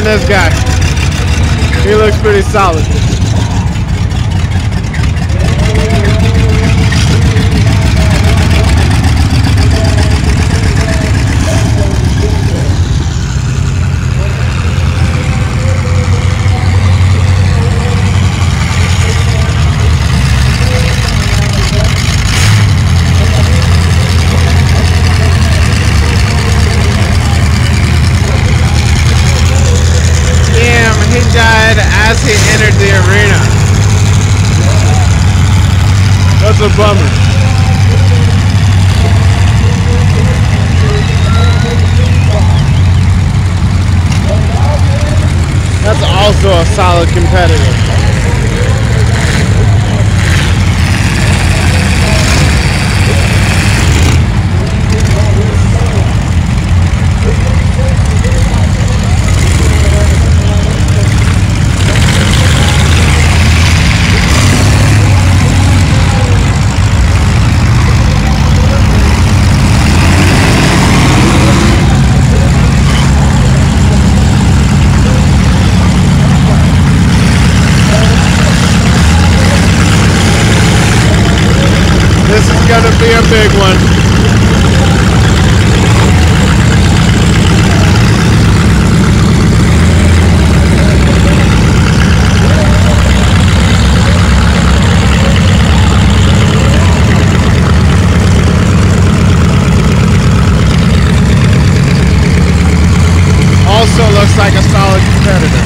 than this guy. He looks pretty solid. He died as he entered the arena. That's a bummer. That's also a solid competitor. This is gonna be a big one. Also looks like a solid competitor.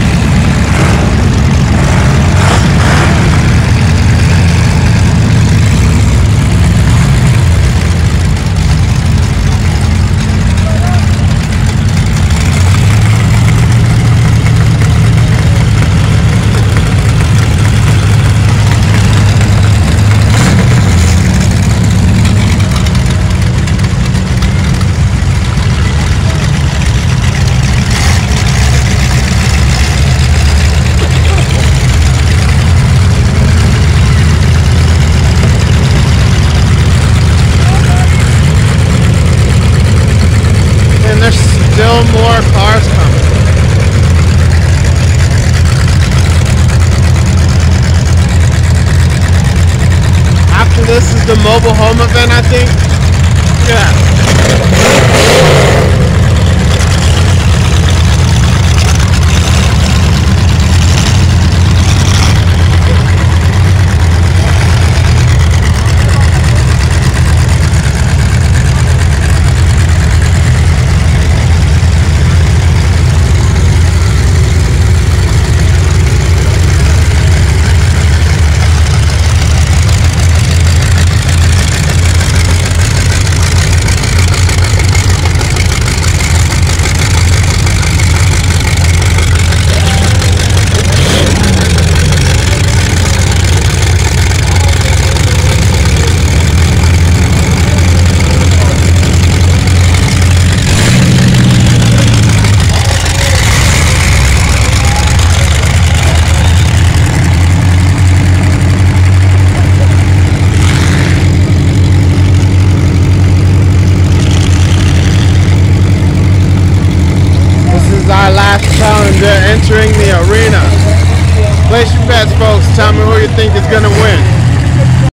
Still more cars coming. After this is the mobile home event, I think. Yeah. Our last challenger entering the arena. Place your bets, folks. Tell me who you think is going to